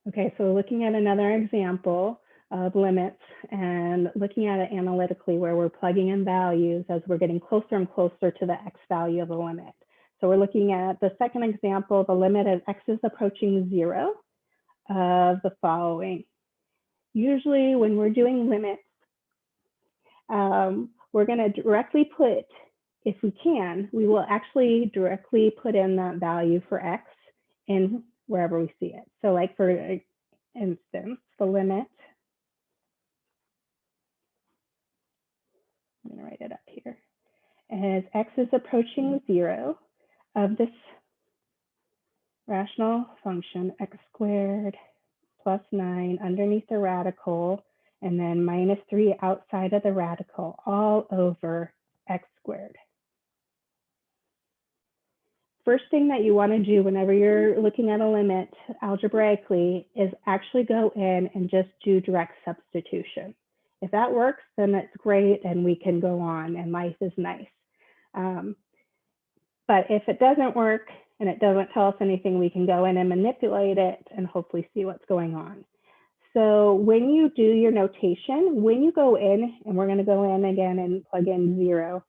Okay, so looking at another example of limits and looking at it analytically where we're plugging in values as we're getting closer and closer to the x value of the limit. So we're looking at the second example, the limit as x is approaching 0 of the following. Usually when we're doing limits, we're going to directly put, if we can, we will actually directly put in that value for x in wherever we see it. So like for instance, the limit, I'm going to write it up here, as x is approaching 0 of this rational function, x squared plus 9 underneath the radical, and then minus 3 outside of the radical, all over x squared. First thing that you want to do whenever you're looking at a limit algebraically is actually go in and just do direct substitution. If that works, then that's great and we can go on and life is nice. But if it doesn't work and it doesn't tell us anything, we can go in and manipulate it and hopefully see what's going on. So when you do your notation, when you go in, and we're going to go in again and plug in 0,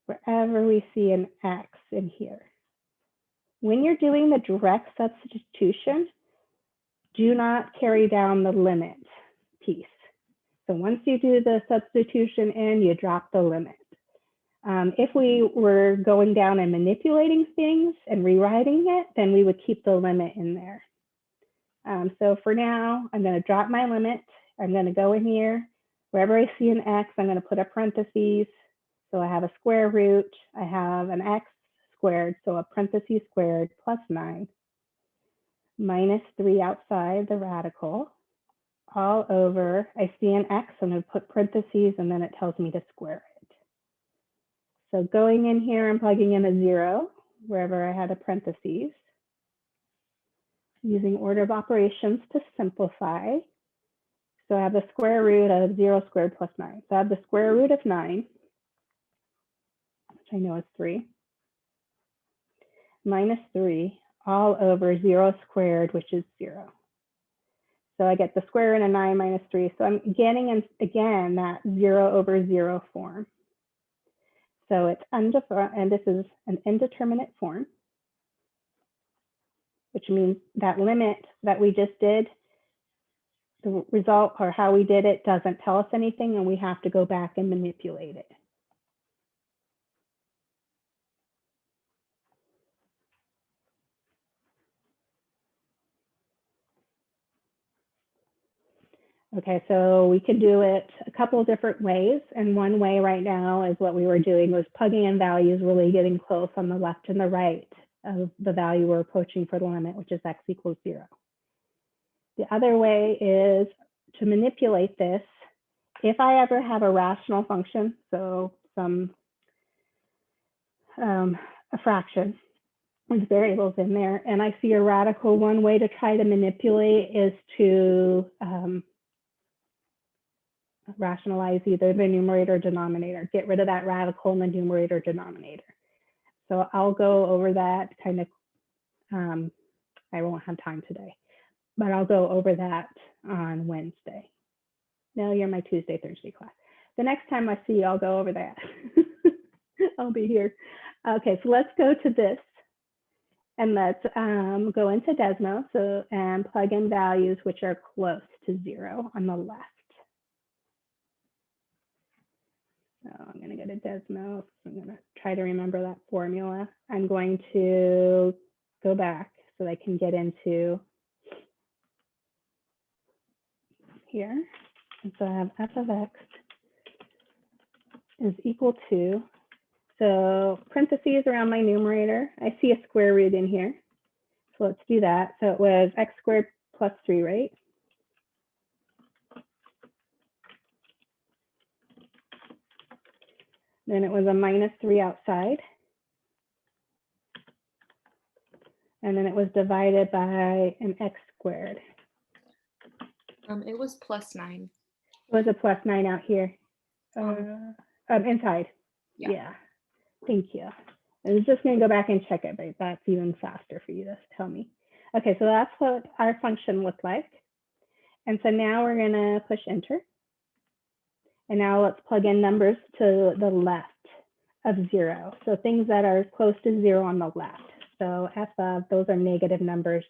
wherever we see an x in here. When you're doing the direct substitution, do not carry down the limit piece. So once you do the substitution in, you drop the limit. If we were going down and manipulating things and rewriting it, then we would keep the limit in there. So for now, I'm going to drop my limit. I'm going to go in here. Wherever I see an x, I'm going to put a parentheses. So I have a square root. I have an x squared, so a parentheses squared plus 9 minus 3 outside the radical, all over. I see an x, I'm going to put parentheses, and then it tells me to square it. So going in here and plugging in a 0 wherever I had a parentheses, using order of operations to simplify. So I have the square root of 0 squared plus 9. So I have the square root of 9, which I know is 3, minus 3, all over 0 squared, which is 0. So I get the square root of 9 minus 3. So I'm getting, again, that 0 over 0 form. So it's undefined, and this is an indeterminate form, which means that limit that we just did, the result or how we did it doesn't tell us anything, and we have to go back and manipulate it. Okay, so we could do it a couple of different ways. And one way right now is what we were doing was plugging in values, really getting close on the left and the right of the value we're approaching for the limit, which is x equals 0. The other way is to manipulate this. If I ever have a rational function, so some a fraction with variables in there, and I see a radical, one way to try to manipulate is to rationalize either the numerator or denominator, get rid of that radical in the numerator or denominator. So I'll go over that kind of, I won't have time today, but I'll go over that on Wednesday. No, you're my Tuesday, Thursday class. The next time I see you, I'll go over that. I'll be here. Okay, so let's go to this. And let's go into Desmos and plug in values which are close to 0 on the left. So I'm going to go to Desmos. I'm going to try to remember that formula. I'm going to go back so I can get into here. And so I have f of x is equal to, so parentheses around my numerator. I see a square root in here. So let's do that. So it was x squared plus 3, right? Then it was a minus 3 outside. And then it was divided by an x squared. It was plus 9. It was a plus 9 out here. Inside. Yeah. Thank you. I was just going to go back and check it, but that's even faster for you to tell me. Okay, so that's what our function looked like. And so now we're gonna push enter. And now let's plug in numbers to the left of 0. So things that are close to 0 on the left. So f of, those are negative numbers.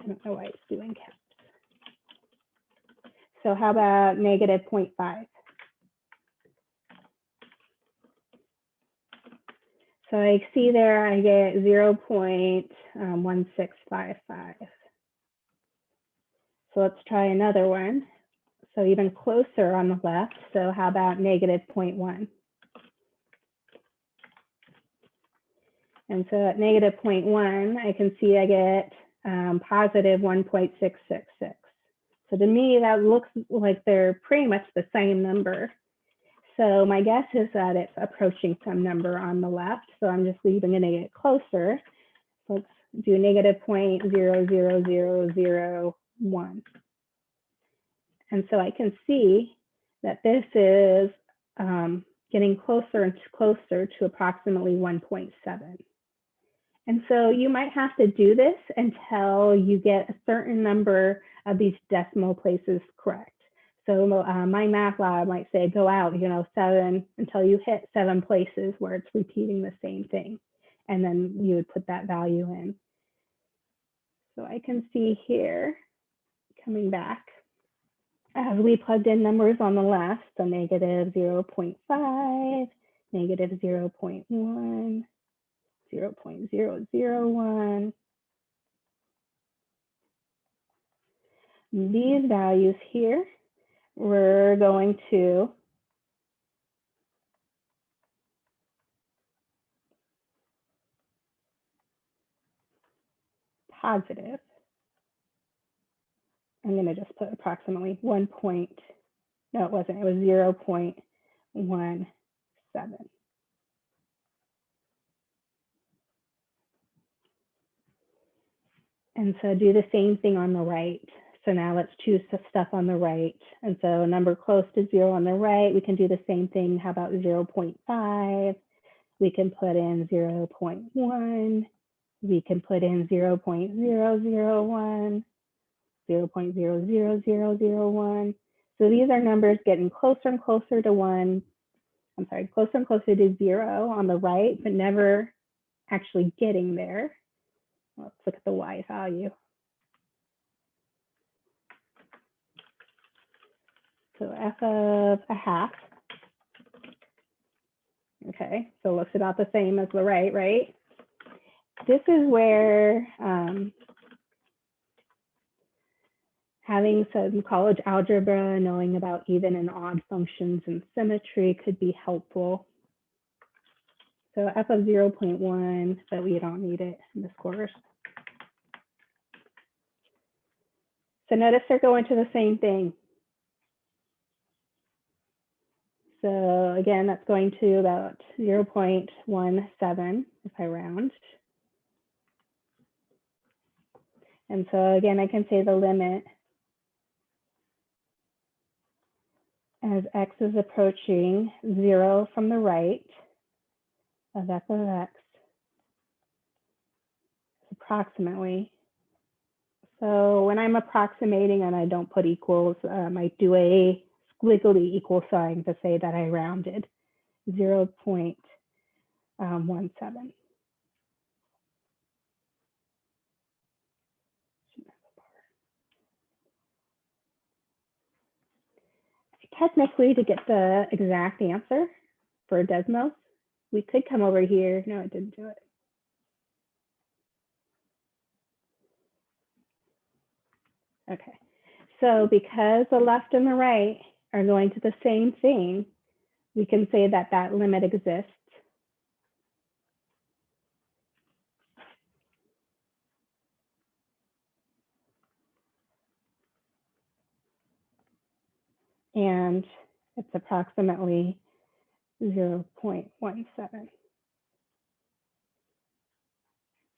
I don't know why it's doing caps. So how about negative 0.5? So I see there I get 0.1655. So let's try another one. So even closer on the left. So how about negative 0.1? And so at negative 0.1, I can see I get positive 1.666. So to me, that looks like they're pretty much the same number. So my guess is that it's approaching some number on the left. So I'm just leaving it to get closer. So let's do negative 0.00001. And so I can see that this is getting closer and closer to approximately 1.7. And so you might have to do this until you get a certain number of these decimal places correct. So my math lab might say, go out, 7 until you hit 7 places where it's repeating the same thing. And then you would put that value in. So I can see here, coming back, as we plugged in numbers on the left, so negative 0.5, negative 0.1, 0.001. These values here, we're going to positive. I'm going to just put approximately 1 point. No, it wasn't. It was 0.17. And so do the same thing on the right. So now let's choose the stuff on the right. And so a number close to 0 on the right, we can do the same thing. How about 0.5? We can put in 0.1. We can put in 0.001, 0.00001. So these are numbers getting closer and closer to 1. I'm sorry, closer and closer to 0 on the right, but never actually getting there. Let's look at the y value. So f of a half. Okay, so it looks about the same as the right, right? This is where having some college algebra, knowing about even and odd functions and symmetry could be helpful. So f of 0.1, but we don't need it in this course. So notice they're going to the same thing. So again, that's going to about 0.17 if I round. And so again, I can say the limit as x is approaching 0 from the right of f of x, approximately. So when I'm approximating and I don't put equals, I do a squiggly equal sign to say that I rounded 0.17. Technically, to get the exact answer for Desmos, we could come over here. No, it didn't do it. Okay, so because the left and the right are going to the same thing, we can say that that limit exists. And it's approximately 0.17.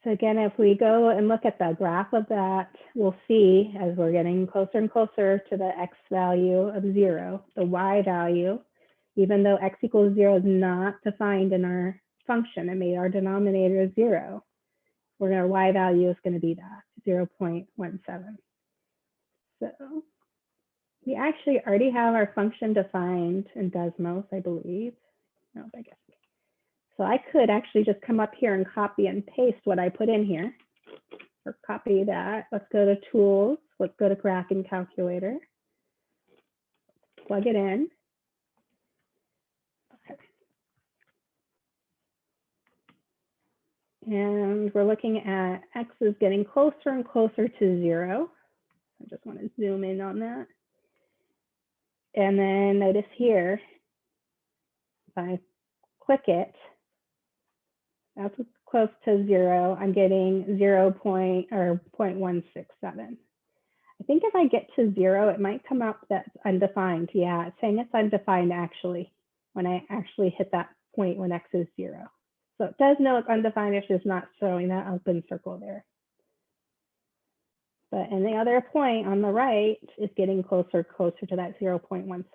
So again, if we go and look at the graph of that, we'll see as we're getting closer and closer to the x value of 0, the y value, even though x equals 0 is not defined in our function, it made our denominator 0. where our y value is going to be that 0.17. So we actually already have our function defined in Desmos, I believe. No, I guess. So I could actually just come up here and copy and paste what I put in here, or copy that. Let's go to Tools. Let's go to Graphing Calculator. Plug it in. Okay. And we're looking at x is getting closer and closer to 0. I just want to zoom in on that. And then notice here, if I click it, that's close to 0. I'm getting 0.167. I think if I get to 0, it might come up that's undefined. Yeah, it's saying it's undefined actually, when I actually hit that point when x is 0. So it does know it's undefined, it's just not showing that open circle there. But and the other point on the right is getting closer to that 0.17.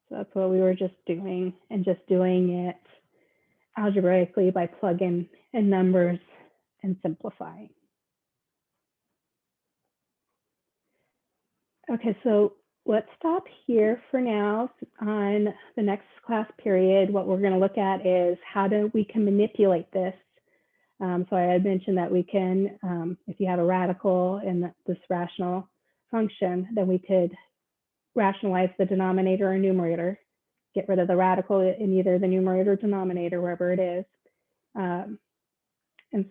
So that's what we were just doing, and just doing it algebraically by plugging in numbers and simplifying. Okay, so let's stop here for now. On the next class period, what we're going to look at is how we can manipulate this. So I had mentioned that we can, if you have a radical in this rational function, then we could rationalize the denominator or numerator, get rid of the radical in either the numerator or denominator, wherever it is. And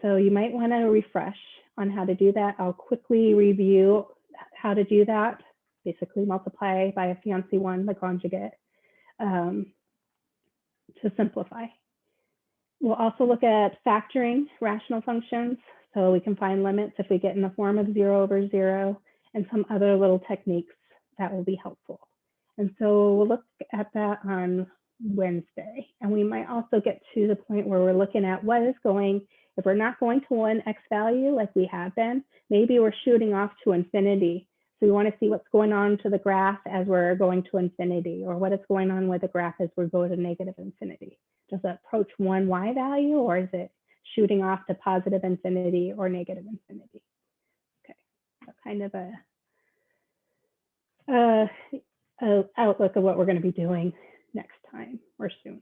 so you might want to refresh on how to do that. I'll quickly review how to do that. Basically multiply by a fancy one, the conjugate, to simplify. We'll also look at factoring rational functions, so we can find limits if we get in the form of 0 over 0, and some other little techniques that will be helpful. And so we'll look at that on Wednesday. And we might also get to the point where we're looking at what is going, if we're not going to one x value like we have been, maybe we're shooting off to infinity. So we want to see what's going on to the graph as we're going to infinity, or what is going on with the graph as we go to negative infinity. Does it approach one y value, or is it shooting off to positive infinity or negative infinity? Okay, so kind of a outlook of what we're going to be doing next time or soon.